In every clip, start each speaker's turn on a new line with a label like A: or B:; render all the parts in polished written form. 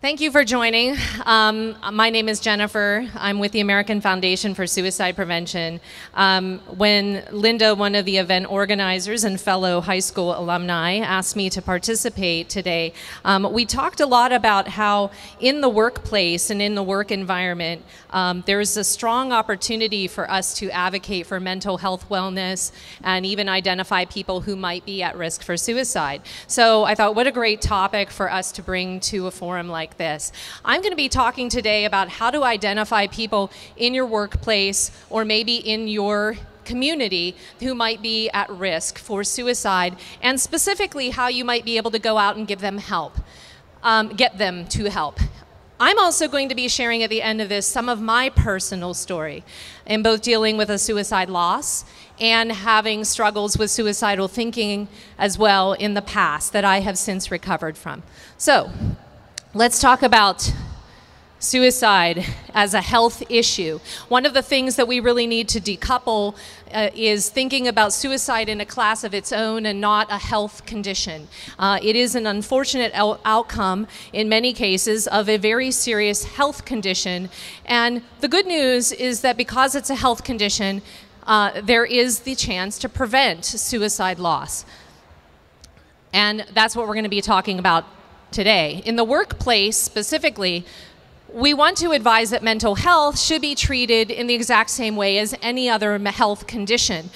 A: Thank you for joining. My name is Jennifer. I'm with the American Foundation for Suicide Prevention. When Linda, one of the event organizers and fellow high school alumni, asked me to participate today, we talked a lot about how in the workplace and in the work environment, there's a strong opportunity for us to advocate for mental health wellness and even identify people who might be at risk for suicide. So I thought, what a great topic for us to bring to a forum like this. I'm going to be talking today about how to identify people in your workplace or maybe in your community who might be at risk for suicide, and specifically how you might be able to go out and give them help, get them to help. I'm also going to be sharing at the end of this some of my personal story in both dealing with a suicide loss and having struggles with suicidal thinking as well in the past that I have since recovered from. So let's talk about suicide as a health issue. One of the things that we really need to decouple is thinking about suicide in a class of its own and not a health condition. It is an unfortunate outcome in many cases of a very serious health condition. And the good news is that because it's a health condition, there is the chance to prevent suicide loss. And that's what we're going to be talking about today. In the workplace specifically, we want to advise that mental health should be treated in the exact same way as any other health condition.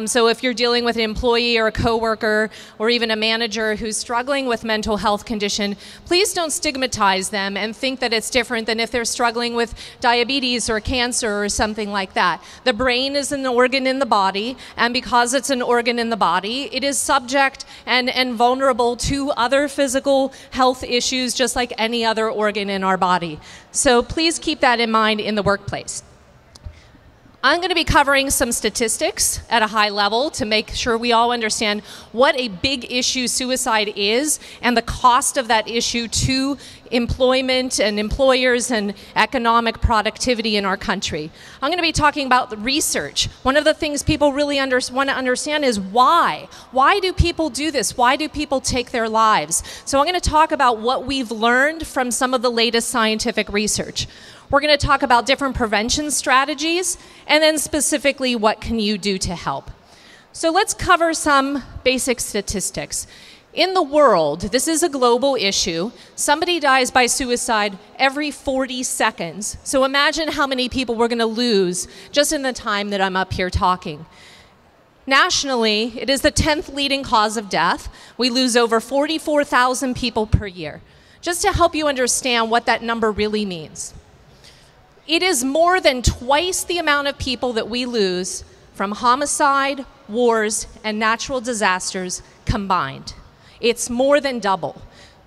A: So if you're dealing with an employee or a coworker or even a manager who's struggling with mental health condition, please don't stigmatize them and think that it's different than if they're struggling with diabetes or cancer or something like that. The brain is an organ in the body, and because it's an organ in the body, it is subject and vulnerable to other physical health issues just like any other organ in our body. So please keep that in mind in the workplace. I'm going to be covering some statistics at a high level to make sure we all understand what a big issue suicide is and the cost of that issue to employment and employers and economic productivity in our country. I'm going to be talking about the research. One of the things people really want to understand is why. Why do people do this? Why do people take their lives? So I'm going to talk about what we've learned from some of the latest scientific research. We're going to talk about different prevention strategies, and then specifically, what can you do to help? So let's cover some basic statistics. In the world, this is a global issue. Somebody dies by suicide every 40 seconds. So imagine how many people we're going to lose just in the time that I'm up here talking. Nationally, it is the 10th leading cause of death. We lose over 44,000 people per year. Just to help you understand what that number really means. It is more than twice the amount of people that we lose from homicide, wars, and natural disasters combined. It's more than double.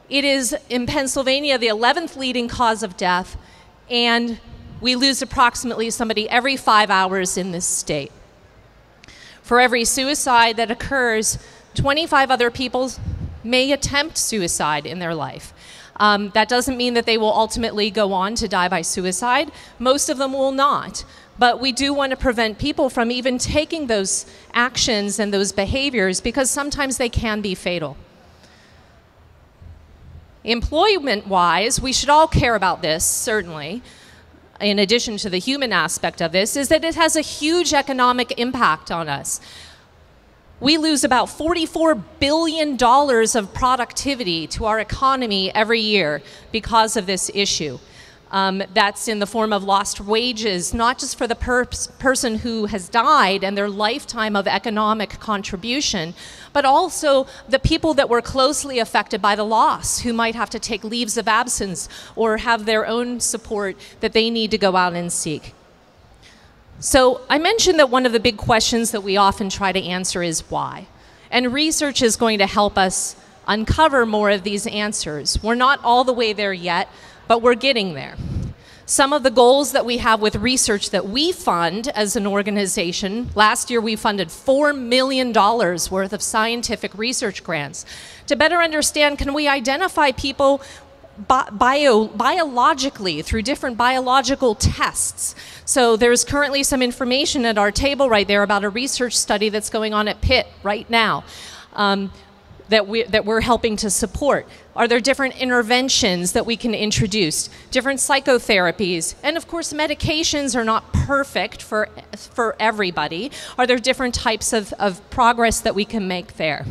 A: It is, in Pennsylvania, the 11th leading cause of death, and we lose approximately somebody every 5 hours in this state. For every suicide that occurs, 25 other people may attempt suicide in their life. That doesn't mean that they will ultimately go on to die by suicide. Most of them will not. But we do want to prevent people from even taking those actions and those behaviors because sometimes they can be fatal. Employment-wise, we should all care about this, certainly, in addition to the human aspect of this, is that it has a huge economic impact on us. We lose about $44 billion of productivity to our economy every year because of this issue. That's in the form of lost wages, not just for the person who has died and their lifetime of economic contribution, but also the people that were closely affected by the loss, who might have to take leaves of absence or have their own support that they need to go out and seek. So I mentioned that one of the big questions that we often try to answer is why. And research is going to help us uncover more of these answers. We're not all the way there yet, but we're getting there. Some of the goals that we have with research that we fund as an organization, last year we funded $4 million worth of scientific research grants to better understand, can we identify people biologically through different biological tests. So there's currently some information at our table right there about a research study that's going on at Pitt right now. that we're helping to support? Are there different interventions that we can introduce? Different psychotherapies? And of course, medications are not perfect for everybody. Are there different types of progress that we can make there?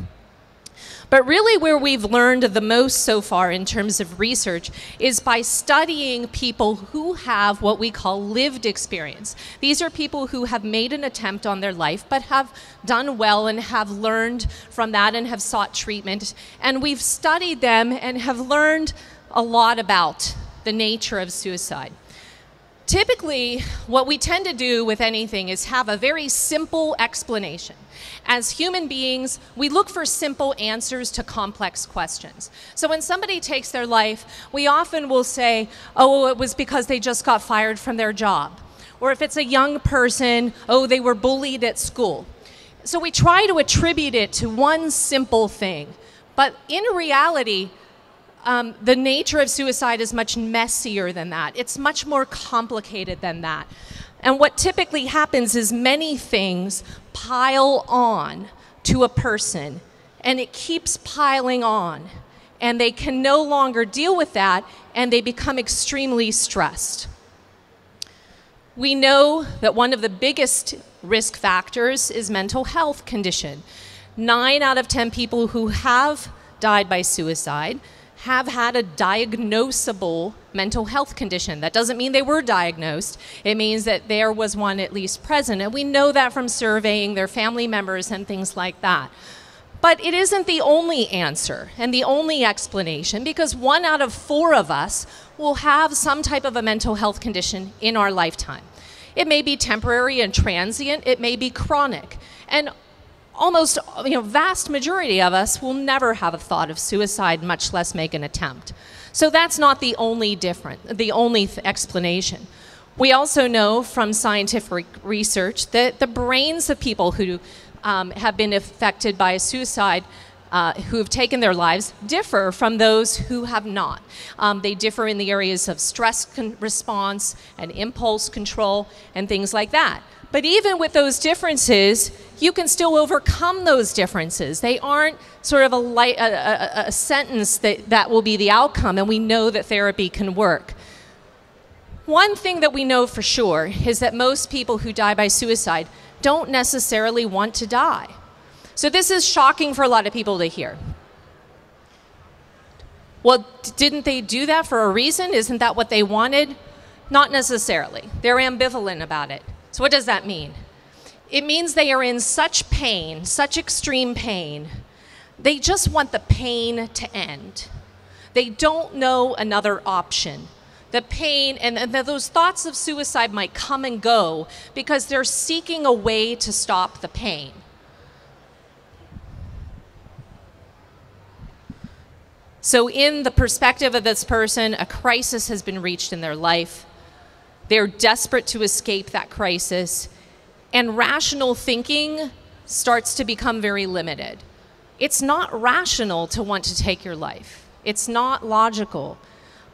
A: But really where we've learned the most so far in terms of research is by studying people who have what we call lived experience. These are people who have made an attempt on their life but have done well and have learned from that and have sought treatment. And we've studied them and have learned a lot about the nature of suicide. Typically, what we tend to do with anything is have a very simple explanation. As human beings, we look for simple answers to complex questions. So when somebody takes their life, we often will say, oh, it was because they just got fired from their job. Or if it's a young person, oh, they were bullied at school. So we try to attribute it to one simple thing. But in reality, the nature of suicide is much messier than that. It's much more complicated than that. And what typically happens is many things pile on to a person, and it keeps piling on. And they can no longer deal with that, and they become extremely stressed. We know that one of the biggest risk factors is mental health condition. 9 out of 10 people who have died by suicide have had a diagnosable mental health condition. That doesn't mean they were diagnosed. It means that there was one at least present. And we know that from surveying their family members and things like that. But it isn't the only answer and the only explanation, because 1 out of 4 of us will have some type of a mental health condition in our lifetime. It may be temporary and transient. It may be chronic. And almost, vast majority of us will never have a thought of suicide, much less make an attempt. So that's not the only explanation. We also know from scientific research that the brains of people who have been affected by a suicide, who have taken their lives, differ from those who have not. They differ in the areas of stress response and impulse control and things like that. But even with those differences, you can still overcome those differences. They aren't sort of a sentence that will be the outcome, and we know that therapy can work. One thing that we know for sure is that most people who die by suicide don't necessarily want to die. So this is shocking for a lot of people to hear. Well, didn't they do that for a reason? Isn't that what they wanted? Not necessarily. They're ambivalent about it. So what does that mean? It means they are in such pain, such extreme pain, they just want the pain to end. They don't know another option. The pain and those thoughts of suicide might come and go because they're seeking a way to stop the pain. So in the perspective of this person, a crisis has been reached in their life. They're desperate to escape that crisis, and rational thinking starts to become very limited. It's not rational to want to take your life. It's not logical.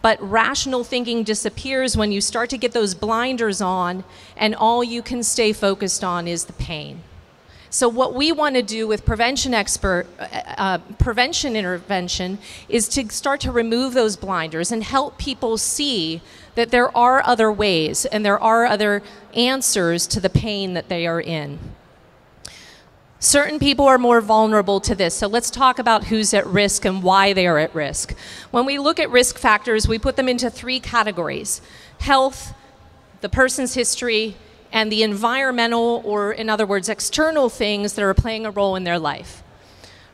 A: But rational thinking disappears when you start to get those blinders on and all you can stay focused on is the pain. So what we want to do with prevention intervention is to start to remove those blinders and help people see that there are other ways and there are other answers to the pain that they are in. Certain people are more vulnerable to this, so let's talk about who's at risk and why they are at risk. When we look at risk factors, we put them into 3 categories: health, the person's history, and the environmental, or in other words, external things that are playing a role in their life.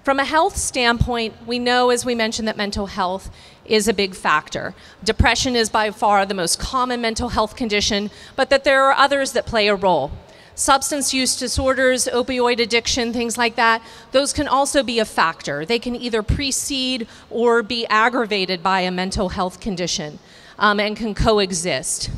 A: From a health standpoint, we know, as we mentioned, that mental health is a big factor. Depression is by far the most common mental health condition, but that there are others that play a role. Substance use disorders, opioid addiction, things like that, those can also be a factor. They can either precede or be aggravated by a mental health condition and can coexist.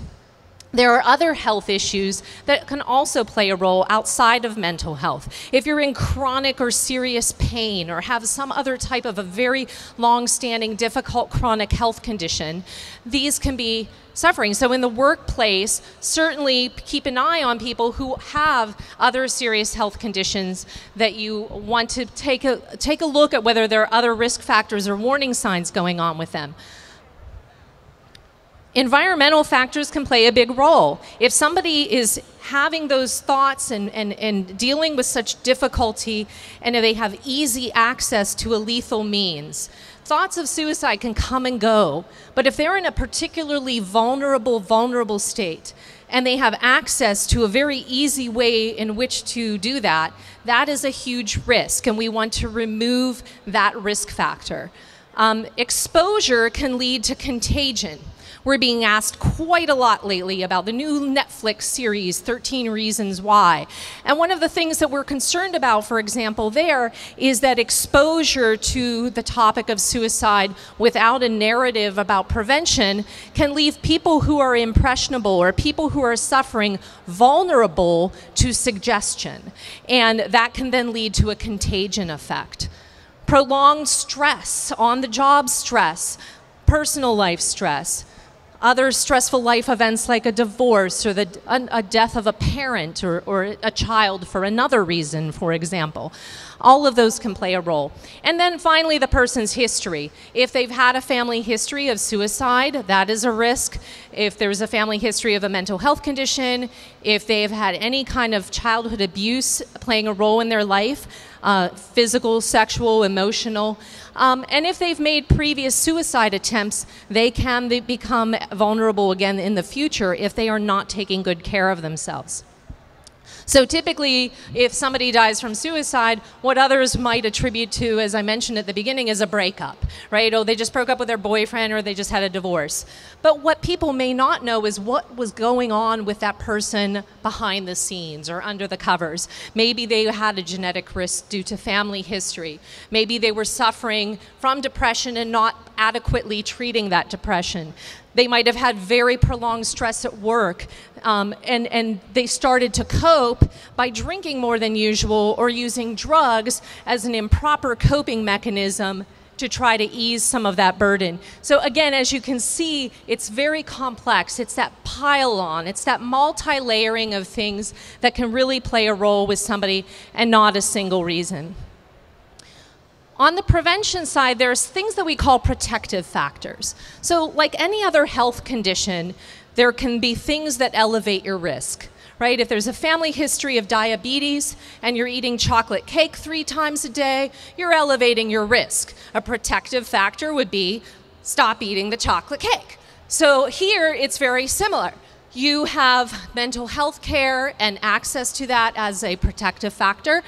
A: There are other health issues that can also play a role outside of mental health. If you're in chronic or serious pain or have some other type of a very long-standing, difficult chronic health condition, these can be suffering. So in the workplace, certainly keep an eye on people who have other serious health conditions that you want to take a look at whether there are other risk factors or warning signs going on with them. Environmental factors can play a big role. If somebody is having those thoughts and dealing with such difficulty, and they have easy access to a lethal means, thoughts of suicide can come and go. But if they're in a particularly vulnerable state, and they have access to a very easy way in which to do that, that is a huge risk, and we want to remove that risk factor. Exposure can lead to contagion. We're being asked quite a lot lately about the new Netflix series, 13 Reasons Why. And one of the things that we're concerned about, for example, there is that exposure to the topic of suicide without a narrative about prevention can leave people who are impressionable or people who are suffering vulnerable to suggestion. And that can then lead to a contagion effect. Prolonged stress, on-the-job stress, personal life stress, other stressful life events like a divorce or a death of a parent or a child for another reason, for example. All of those can play a role. And then finally, the person's history. If they've had a family history of suicide, that is a risk. If there's a family history of a mental health condition, if they've had any kind of childhood abuse playing a role in their life, physical, sexual, emotional, and if they've made previous suicide attempts, they can become vulnerable again in the future if they are not taking good care of themselves. So typically, if somebody dies from suicide, what others might attribute to, as I mentioned at the beginning, is a breakup, right? Oh, they just broke up with their boyfriend or they just had a divorce. But what people may not know is what was going on with that person behind the scenes or under the covers. Maybe they had a genetic risk due to family history. Maybe they were suffering from depression and not adequately treating that depression. They might have had very prolonged stress at work, and they started to cope by drinking more than usual or using drugs as an improper coping mechanism to try to ease some of that burden. So again, as you can see, it's very complex. It's that pile-on. It's that multi-layering of things that can really play a role with somebody and not a single reason. On the prevention side, there's things that we call protective factors. So like any other health condition, there can be things that elevate your risk, right? If there's a family history of diabetes and you're eating chocolate cake 3 times a day, you're elevating your risk. A protective factor would be stop eating the chocolate cake. So here it's very similar. You have mental health care and access to that as a protective factor.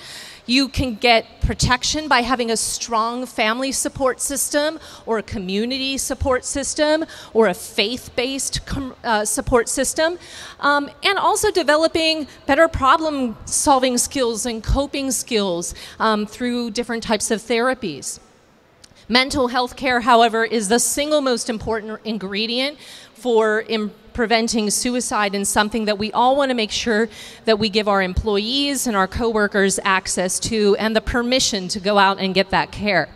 A: You can get protection by having a strong family support system or a community support system or a faith-based support system. And also developing better problem-solving skills and coping skills through different types of therapies. Mental health care, however, is the single most important ingredient for preventing suicide, and something that we all want to make sure that we give our employees and our coworkers access to and the permission to go out and get that care.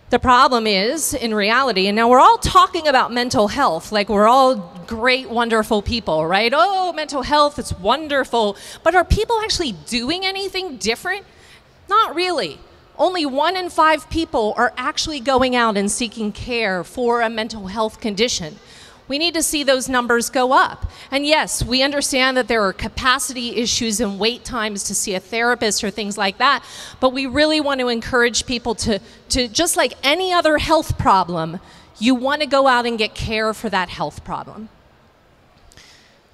A: The problem is, in reality, and now we're all talking about mental health like we're all great, wonderful people, right? Oh, mental health, it's wonderful. But are people actually doing anything different? Not really. Only 1 in 5 people are actually going out and seeking care for a mental health condition. We need to see those numbers go up. And yes, we understand that there are capacity issues and wait times to see a therapist or things like that, but we really want to encourage people to just like any other health problem, you want to go out and get care for that health problem.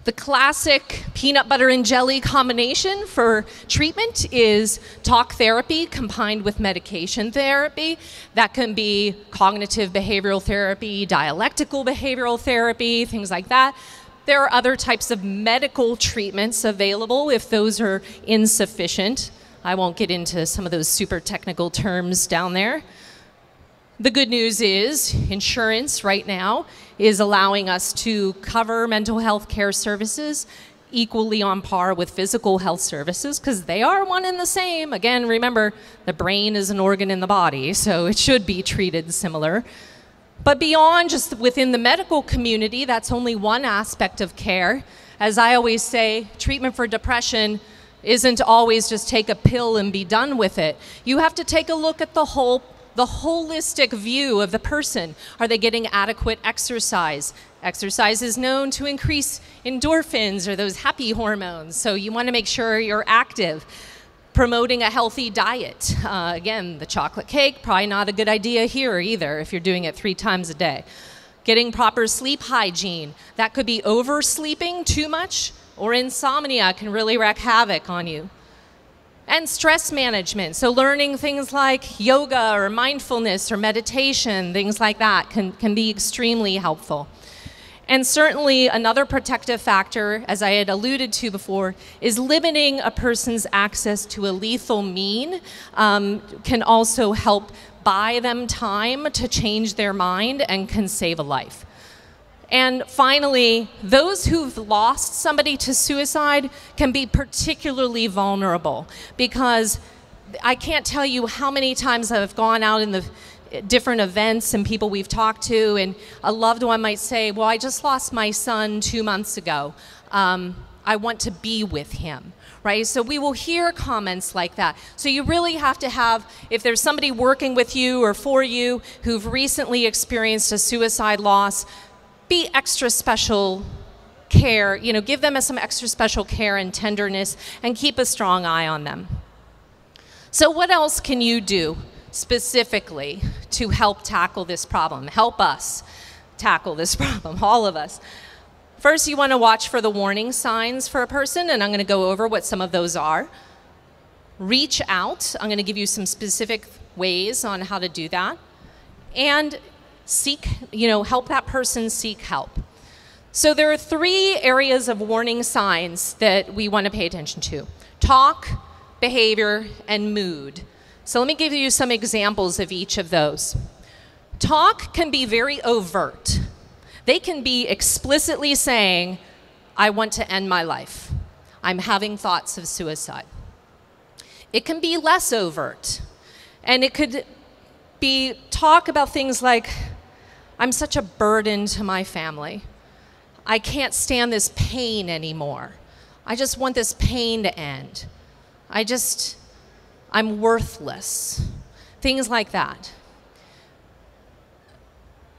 A: The classic peanut butter and jelly combination for treatment is talk therapy combined with medication therapy. That can be cognitive behavioral therapy, dialectical behavioral therapy, things like that. There are other types of medical treatments available if those are insufficient. I won't get into some of those super technical terms down there. The good news is insurance right now is allowing us to cover mental health care services equally on par with physical health services because they are one and the same. Again, remember, the brain is an organ in the body, so it should be treated similar. But beyond just within the medical community, that's only one aspect of care. As I always say, treatment for depression isn't always just take a pill and be done with it. You have to take a look at the holistic view of the person. Are they getting adequate exercise? Exercise is known to increase endorphins or those happy hormones, so you want to make sure you're active. Promoting a healthy diet. Again, the chocolate cake, probably not a good idea here either if you're doing it 3 times a day. Getting proper sleep hygiene. That could be oversleeping too much, or insomnia can really wreak havoc on you. And stress management, so learning things like yoga or mindfulness or meditation, things like that can be extremely helpful. And certainly another protective factor, as I had alluded to before, is limiting a person's access to a lethal mean can also help buy them time to change their mind and can save a life. And finally, those who've lost somebody to suicide can be particularly vulnerable because I can't tell you how many times I've gone out in the different events and people we've talked to, and a loved one might say, well, I just lost my son 2 months ago. I want to be with him, right? So we will hear comments like that. So you really have to have, if there's somebody working with you or for you who've recently experienced a suicide loss, be extra special care, give them some extra special care and tenderness and keep a strong eye on them. So what else can you do specifically to help tackle this problem? Help us tackle this problem, all of us. First, you want to watch for the warning signs for a person, and I'm going to go over what some of those are. Reach out. I'm going to give you some specific ways on how to do that. And help that person seek help. So there are 3 areas of warning signs that we want to pay attention to: talk, behavior, and mood. So let me give you some examples of each of those. Talk can be very overt. They can be explicitly saying, I want to end my life. I'm having thoughts of suicide. It can be less overt. And it could be talk about things like, I'm such a burden to my family. I can't stand this pain anymore. I just want this pain to end. I'm worthless. Things like that.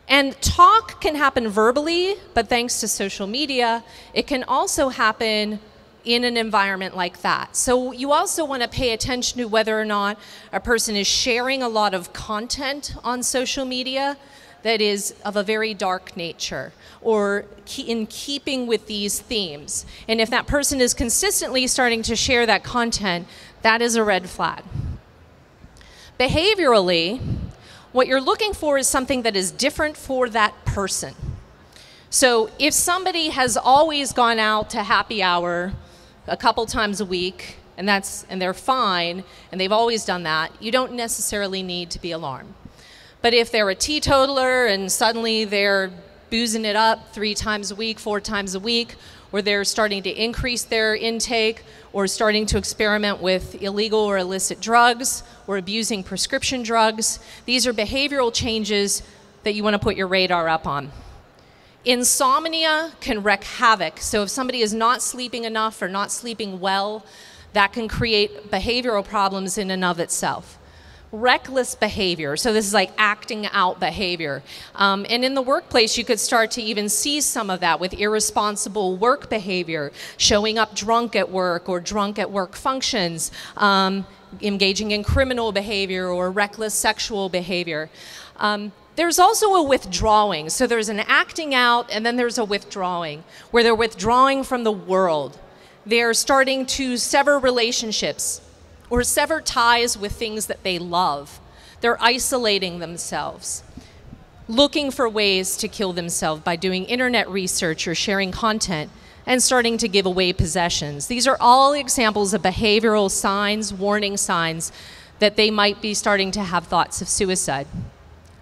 A: And talk can happen verbally, but thanks to social media, it can also happen in an environment like that. So you also want to pay attention to whether or not a person is sharing a lot of content on social media that is of a very dark nature or in keeping with these themes. And if that person is consistently starting to share that content, that is a red flag. Behaviorally, what you're looking for is something that is different for that person. So if somebody has always gone out to happy hour a couple times a week, and they're fine, and they've always done that, you don't necessarily need to be alarmed. But if they're a teetotaler and suddenly they're boozing it up 3 times a week, 4 times a week, or they're starting to increase their intake, or starting to experiment with illegal or illicit drugs, or abusing prescription drugs, these are behavioral changes that you want to put your radar up on. Insomnia can wreak havoc. So if somebody is not sleeping enough or not sleeping well, that can create behavioral problems in and of itself. Reckless behavior, so this is like acting out behavior. And in the workplace, you could start to even see some of that with irresponsible work behavior, showing up drunk at work or drunk at work functions, engaging in criminal behavior or reckless sexual behavior. There's also a withdrawing. So there's an acting out and then there's a withdrawing, where they're withdrawing from the world. They're starting to sever relationships or sever ties with things that they love. They're isolating themselves, looking for ways to kill themselves by doing internet research or sharing content and starting to give away possessions. These are all examples of behavioral signs, warning signs that they might be starting to have thoughts of suicide.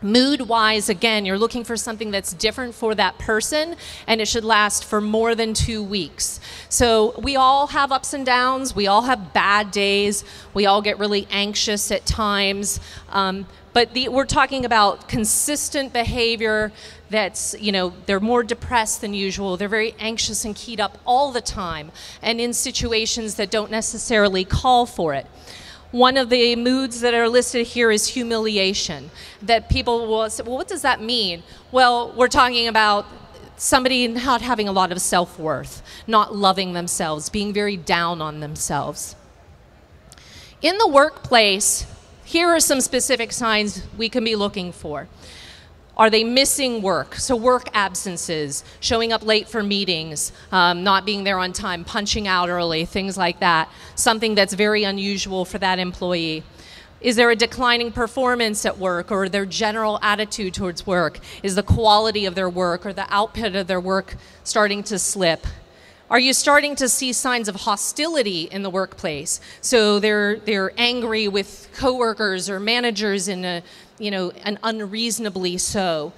A: Mood-wise, again, you're looking for something that's different for that person, and it should last for more than 2 weeks. So we all have ups and downs. We all have bad days. We all get really anxious at times. But we're talking about consistent behavior that's, they're more depressed than usual. They're very anxious and keyed up all the time, and in situations that don't necessarily call for it. One of the moods that are listed here is humiliation, that people will say, well, what does that mean? Well, we're talking about somebody not having a lot of self-worth, not loving themselves, being very down on themselves. In the workplace, here are some specific signs we can be looking for. Are they missing work? So work absences, showing up late for meetings, not being there on time, punching out early, things like that. Something that's very unusual for that employee. Is there a declining performance at work, or their general attitude towards work? Is the quality of their work or the output of their work starting to slip? Are you starting to see signs of hostility in the workplace? So they're angry with coworkers or managers in an unreasonably so.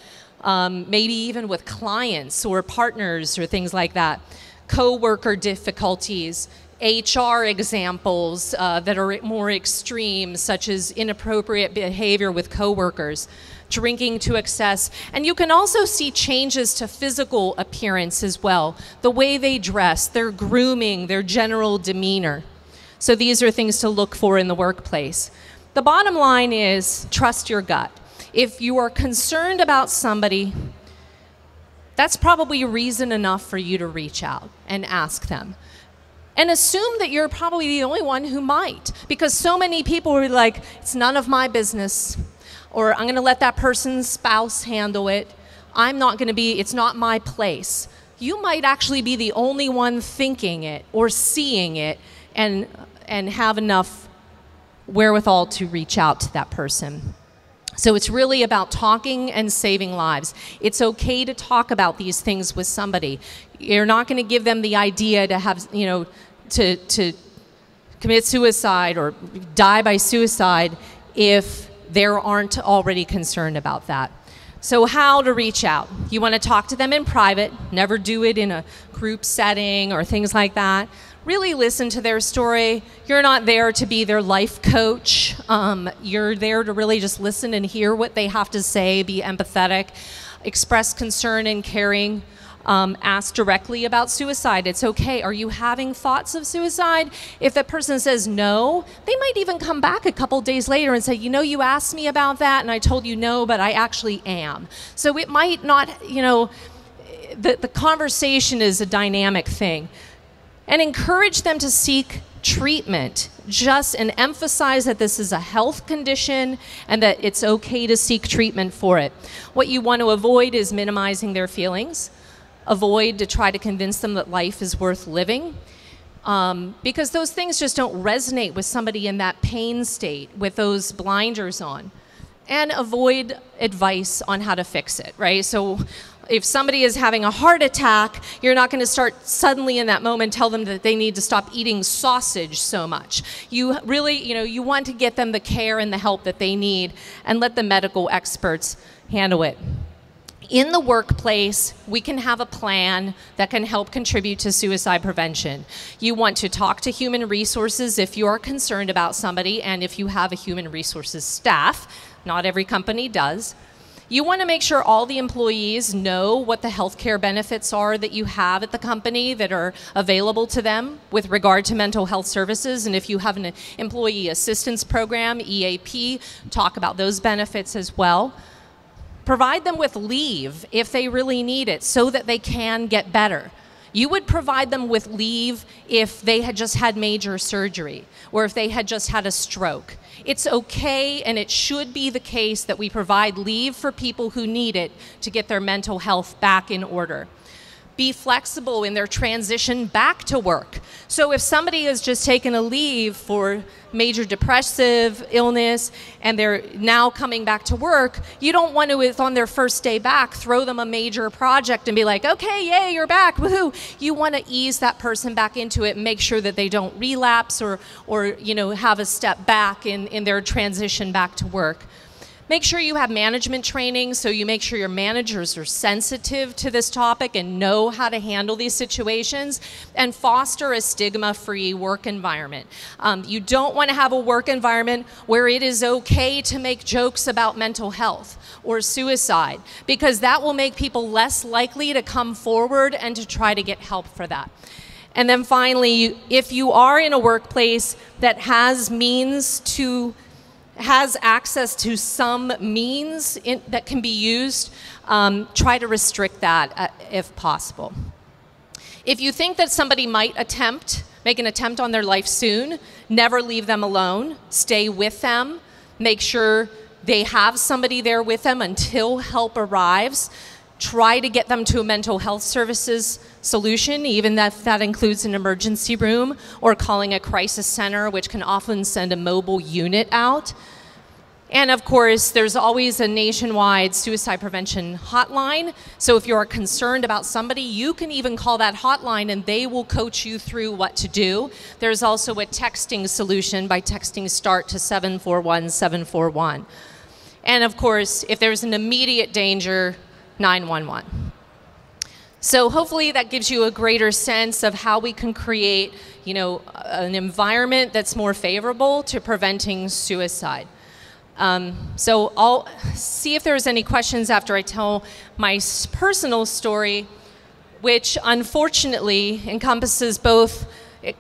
A: Maybe even with clients or partners or things like that. Coworker difficulties, HR examples that are more extreme, such as inappropriate behavior with coworkers, drinking to excess. And you can also see changes to physical appearance as well. The way they dress, their grooming, their general demeanor. So these are things to look for in the workplace. The bottom line is trust your gut. If you are concerned about somebody, that's probably reason enough for you to reach out and ask them. And assume that you're probably the only one who might, because so many people are like, it's none of my business, or I'm going to let that person's spouse handle it. It's not my place. You might actually be the only one thinking it or seeing it and have enough wherewithal to reach out to that person. So it's really about talking and saving lives. It's okay to talk about these things with somebody. You're not going to give them the idea to have, to commit suicide or die by suicide if they aren't already concerned about that. So how to reach out? You want to talk to them in private. Never do it in a group setting or things like that. Really listen to their story. You're not there to be their life coach. You're there to really just listen and hear what they have to say, be empathetic, express concern and caring. Ask directly about suicide. It's okay. Are you having thoughts of suicide? If that person says no, they might even come back a couple days later and say, you asked me about that and I told you no, but I actually am. So it might not, the conversation is a dynamic thing. And encourage them to seek treatment. And emphasize that this is a health condition and that it's okay to seek treatment for it. What you want to avoid is minimizing their feelings. Avoid to try to convince them that life is worth living, because those things just don't resonate with somebody in that pain state with those blinders on. And avoid advice on how to fix it, right? So if somebody is having a heart attack, you're not going to start suddenly in that moment tell them that they need to stop eating sausage so much. You really, you want to get them the care and the help that they need and let the medical experts handle it. In the workplace, we can have a plan that can help contribute to suicide prevention. You want to talk to human resources if you're concerned about somebody and if you have a human resources staff. Not every company does. You want to make sure all the employees know what the healthcare benefits are that you have at the company that are available to them with regard to mental health services. And if you have an employee assistance program, EAP, talk about those benefits as well. Provide them with leave if they really need it so that they can get better. You would provide them with leave if they had just had major surgery or if they had just had a stroke. It's okay, and it should be the case that we provide leave for people who need it to get their mental health back in order. Be flexible in their transition back to work. So if somebody has just taken a leave for major depressive illness and they're now coming back to work, you don't want to, if on their first day back, throw them a major project and be like, okay, yay, you're back, woohoo. You want to ease that person back into it and make sure that they don't relapse or have a step back in their transition back to work. Make sure you have management training, so you make sure your managers are sensitive to this topic and know how to handle these situations, and foster a stigma-free work environment. You don't want to have a work environment where it is okay to make jokes about mental health or suicide, because that will make people less likely to come forward and to try to get help for that. And then finally, if you are in a workplace that has access to some means that can be used, try to restrict that if possible. If you think that somebody might make an attempt on their life soon, never leave them alone. Stay with them. Make sure they have somebody there with them until help arrives. Try to get them to a mental health services solution, even if that includes an emergency room or calling a crisis center, which can often send a mobile unit out. And of course, there's always a nationwide suicide prevention hotline. So if you're concerned about somebody, you can even call that hotline and they will coach you through what to do. There's also a texting solution by texting START to 741-741. And of course, if there's an immediate danger, 911. So hopefully that gives you a greater sense of how we can create, an environment that's more favorable to preventing suicide. So I'll see if there's any questions after I tell my personal story, which unfortunately encompasses both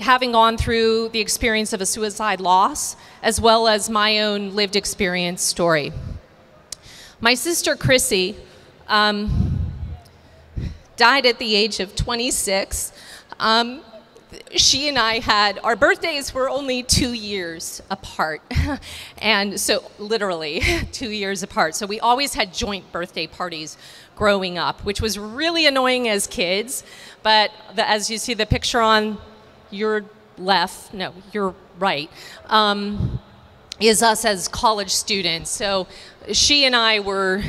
A: having gone through the experience of a suicide loss as well as my own lived experience story. My sister Chrissy died at the age of 26. She and I our birthdays were only 2 years apart. And so literally 2 years apart. So we always had joint birthday parties growing up, which was really annoying as kids. But as you see the picture on your left, no, your right, is us as college students. So she and I were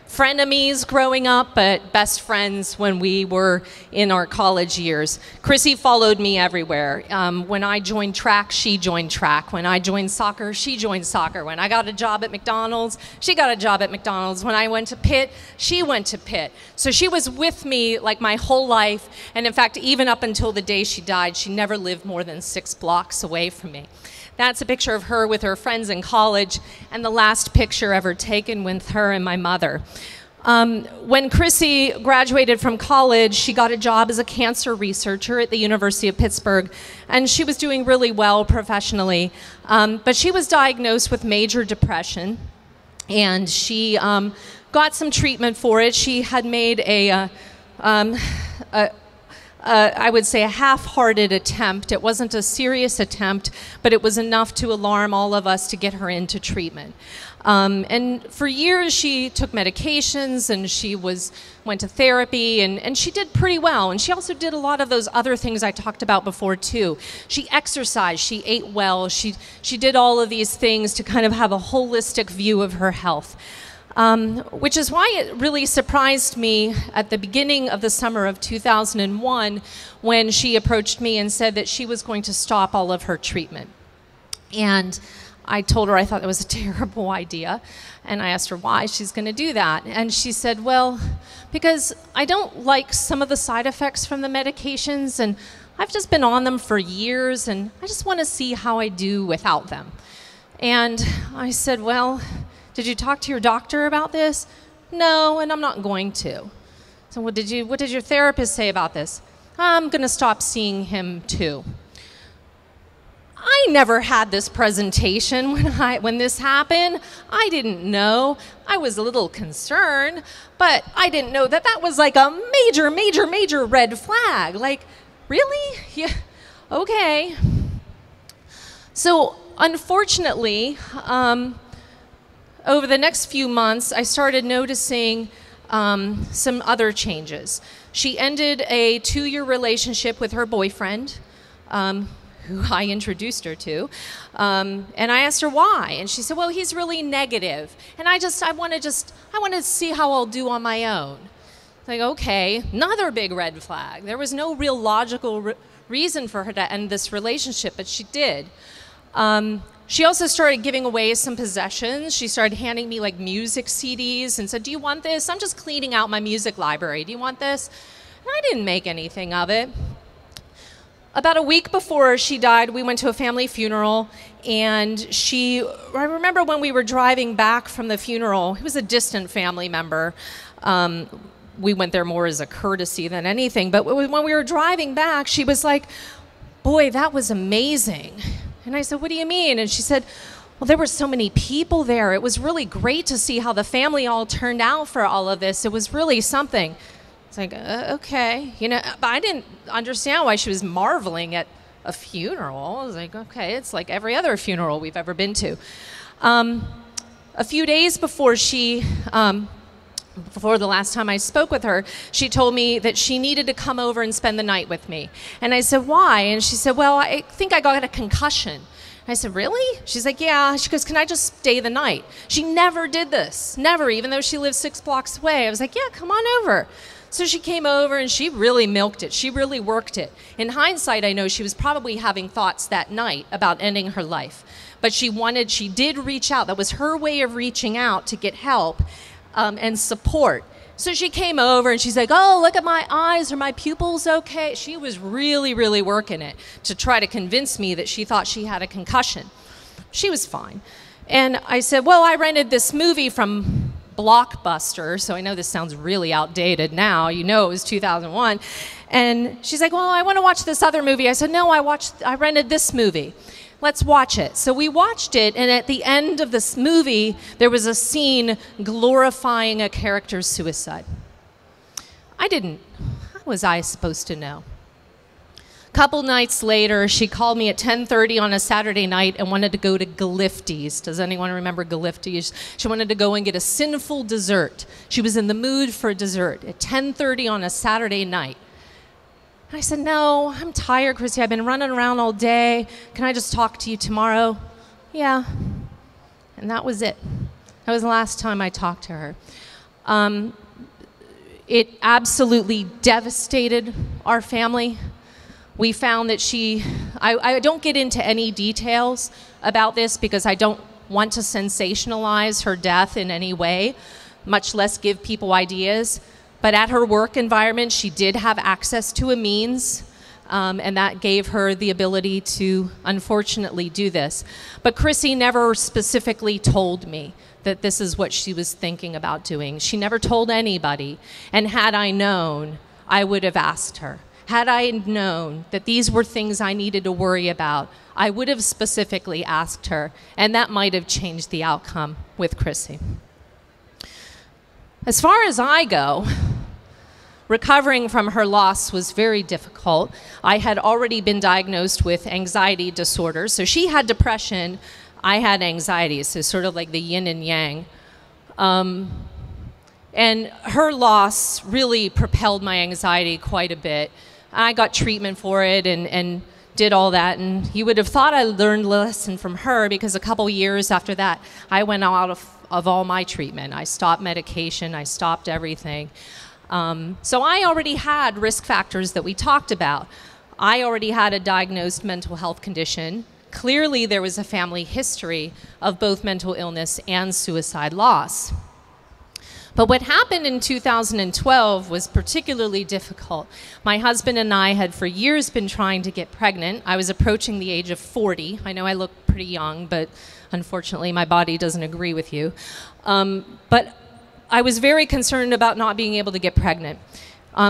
A: frenemies growing up, but best friends when we were in our college years. Chrissy followed me everywhere. When I joined track, she joined track. When I joined soccer, she joined soccer. When I got a job at McDonald's, she got a job at McDonald's. When I went to Pitt, she went to Pitt. So she was with me like my whole life. And in fact, even up until the day she died, she never lived more than 6 blocks away from me. That's a picture of her with her friends in college, and the last picture ever taken with her and my mother. When Chrissy graduated from college, she got a job as a cancer researcher at the University of Pittsburgh, and she was doing really well professionally. But she was diagnosed with major depression, and she got some treatment for it. She had made I would say a half-hearted attempt. It wasn't a serious attempt, but it was enough to alarm all of us to get her into treatment. And for years she took medications and she went to therapy, and she did pretty well. And she also did a lot of those other things I talked about before too. She exercised, she ate well, she did all of these things to kind of have a holistic view of her health. Which is why it really surprised me at the beginning of the summer of 2001 when she approached me and said that she was going to stop all of her treatment. And I told her I thought that was a terrible idea, and I asked her why she's going to do that. And she said, well, because I don't like some of the side effects from the medications, and I've just been on them for years, and I just want to see how I do without them. And I said, well, did you talk to your doctor about this? No, and I'm not going to. So what did your therapist say about this? I'm going to stop seeing him too. I never had this presentation when this happened. I didn't know. I was a little concerned, but I didn't know that that was like a major, major, major red flag. Like, really? Yeah, okay. So unfortunately, over the next few months, I started noticing some other changes. She ended a 2-year relationship with her boyfriend, who I introduced her to, and I asked her why, and she said, well, he's really negative, and I want to see how I'll do on my own. Like, okay, another big red flag. There was no real logical reason for her to end this relationship, but she did. She also started giving away some possessions. She started handing me like music CDs and said, "Do you want this? I'm just cleaning out my music library. Do you want this?" And I didn't make anything of it. About a week before she died, we went to a family funeral, and I remember when we were driving back from the funeral, he was a distant family member. We went there more as a courtesy than anything, but when we were driving back, she was like, "Boy, that was amazing." And I said, "What do you mean?" And she said, "Well, there were so many people there. It was really great to see how the family all turned out for all of this. It was really something." It's like, okay, but I didn't understand why she was marveling at a funeral. I was like, okay, it's like every other funeral we've ever been to. A few days before before the last time I spoke with her, she told me that she needed to come over and spend the night with me. And I said, "Why?" And she said, "Well, I think I got a concussion." I said, "Really?" She's like, "Yeah." She goes, "Can I just stay the night?" She never did this, never, even though she lives 6 blocks away. I was like, "Yeah, come on over." So she came over and she really milked it. She really worked it. In hindsight, I know she was probably having thoughts that night about ending her life. But she did reach out. That was her way of reaching out to get help and support. So she came over and she's like, "Oh, look at my eyes. Are my pupils okay?" She was really, really working it to try to convince me that she thought she had a concussion. She was fine. And I said, "Well, I rented this movie from Blockbuster," so I know this sounds really outdated now. You know it was 2001. And she's like, "Well, I want to watch this other movie." I said, "No, I rented this movie. Let's watch it." So we watched it, and at the end of this movie, there was a scene glorifying a character's suicide. How was I supposed to know? Couple nights later, she called me at 10:30 on a Saturday night and wanted to go to Galifty's. Does anyone remember Galifty's? She wanted to go and get a sinful dessert. She was in the mood for a dessert at 10:30 on a Saturday night. I said, "No, I'm tired, Chrissy. I've been running around all day. Can I just talk to you tomorrow?" "Yeah." And that was it. That was the last time I talked to her. It absolutely devastated our family. We found that I don't get into any details about this because I don't want to sensationalize her death in any way, much less give people ideas. But at her work environment, she did have access to a means, and that gave her the ability to, unfortunately, do this. But Chrissy never specifically told me that this is what she was thinking about doing. She never told anybody. And had I known, I would have asked her. Had I known that these were things I needed to worry about, I would have specifically asked her, and that might have changed the outcome with Chrissy. As far as I go, recovering from her loss was very difficult. I had already been diagnosed with anxiety disorder, so she had depression, I had anxiety, so sort of like the yin and yang. And her loss really propelled my anxiety quite a bit. I got treatment for it and did all that, and you would have thought I learned a lesson from her, because a couple years after that, I went out of all my treatment. I stopped medication, I stopped everything. So I already had risk factors that we talked about. I already had a diagnosed mental health condition. Clearly there was a family history of both mental illness and suicide loss. But what happened in 2012 was particularly difficult. My husband and I had for years been trying to get pregnant. I was approaching the age of 40. I know I look pretty young, but unfortunately my body doesn't agree with you. But I was very concerned about not being able to get pregnant.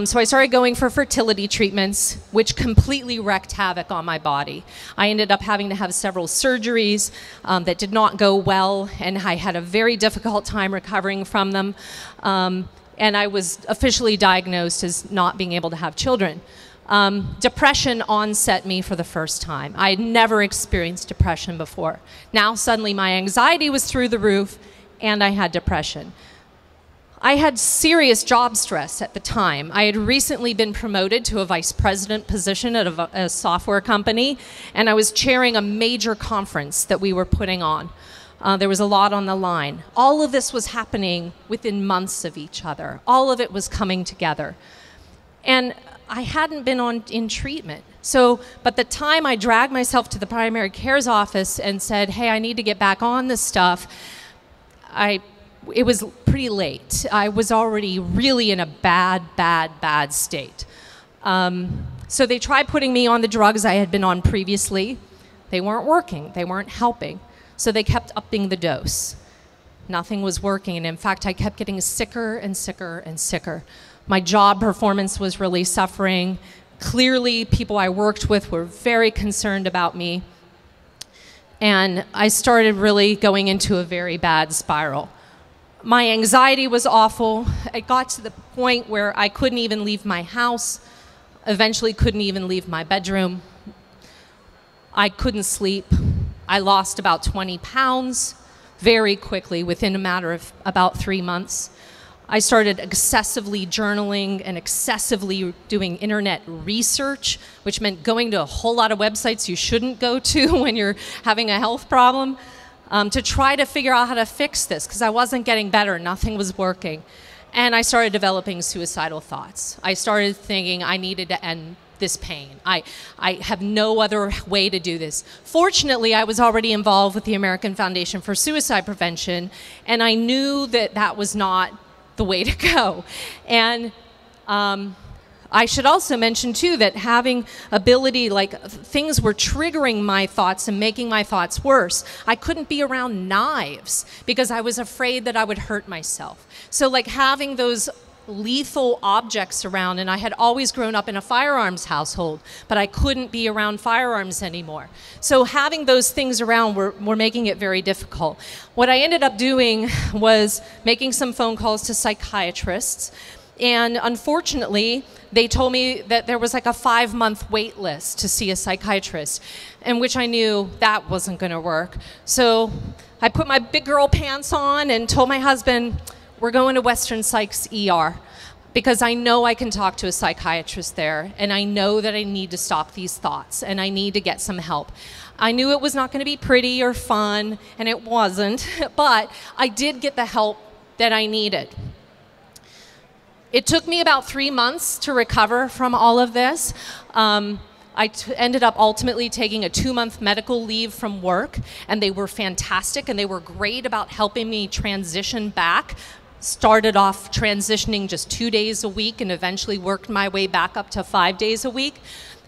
A: So I started going for fertility treatments, which completely wreaked havoc on my body. I ended up having to have several surgeries that did not go well, and I had a very difficult time recovering from them. And I was officially diagnosed as not being able to have children. Depression onset me for the first time. I had never experienced depression before. Now suddenly my anxiety was through the roof, and I had depression. I had serious job stress at the time. I had recently been promoted to a vice president position at a software company, and I was chairing a major conference that we were putting on. There was a lot on the line. All of this was happening within months of each other. All of it was coming together. And I hadn't been in treatment. So, but the time I dragged myself to the primary care's office and said, hey, I need to get back on this stuff, it was pretty late. I was already really in a bad state. So they tried putting me on the drugs I had been on previously. They weren't working, they weren't helping. So they kept upping the dose. Nothing was working, and in fact, I kept getting sicker and sicker and sicker. My job performance was really suffering. Clearly, people I worked with were very concerned about me. And I started really going into a very bad spiral. My anxiety was awful. It got to the point where I couldn't even leave my house, eventually couldn't even leave my bedroom. I couldn't sleep. I lost about 20 pounds very quickly within a matter of about 3 months. I started excessively journaling and excessively doing internet research, which meant going to a whole lot of websites you shouldn't go to when you're having a health problem, to try to figure out how to fix this, because I wasn't getting better, nothing was working. And I started developing suicidal thoughts. I started thinking I needed to end this pain. I have no other way to do this. Fortunately, I was already involved with the American Foundation for Suicide Prevention, and I knew that that was not the way to go. And I should also mention too that having ability, like things were triggering my thoughts and making my thoughts worse. I couldn't be around knives because I was afraid that I would hurt myself. So like having those lethal objects around, and I had always grown up in a firearms household, but I couldn't be around firearms anymore. So having those things around were making it very difficult. What I ended up doing was making some phone calls to psychiatrists, and unfortunately, they told me that there was like a 5-month wait list to see a psychiatrist, in which I knew that wasn't gonna work. So I put my big girl pants on and told my husband, we're going to Western Psych's ER, because I know I can talk to a psychiatrist there, and I know that I need to stop these thoughts, and I need to get some help. I knew it was not going to be pretty or fun, and it wasn't, but I did get the help that I needed. It took me about 3 months to recover from all of this. I ended up ultimately taking a 2-month medical leave from work, and they were fantastic, and they were great about helping me transition back. Started off transitioning just 2 days a week and eventually worked my way back up to 5 days a week.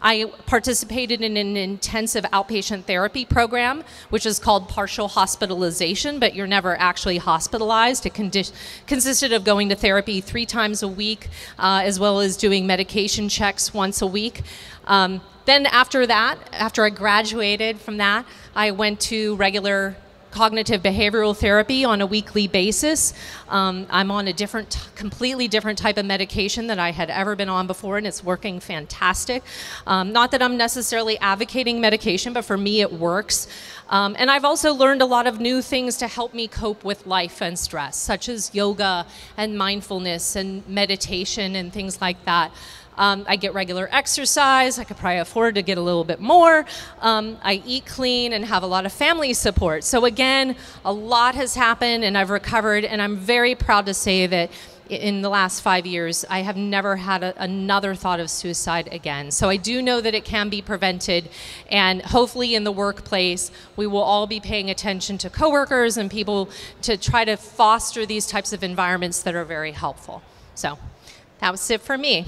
A: I participated in an intensive outpatient therapy program, which is called partial hospitalization, but you're never actually hospitalized. It consisted of going to therapy 3 times a week, as well as doing medication checks once a week. Then after that, after I graduated from that, I went to regular cognitive behavioral therapy on a weekly basis. I'm on a completely different type of medication than I had ever been on before, and it's working fantastic. Not that I'm necessarily advocating medication, but for me it works. And I've also learned a lot of new things to help me cope with life and stress, such as yoga and mindfulness and meditation and things like that. I get regular exercise. I could probably afford to get a little bit more. I eat clean and have a lot of family support. So again, a lot has happened and I've recovered, and I'm very proud to say that in the last 5 years, I have never had another thought of suicide again. So I do know that it can be prevented, and hopefully in the workplace, we will all be paying attention to coworkers and people to try to foster these types of environments that are very helpful. So that was it for me.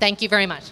A: Thank you very much.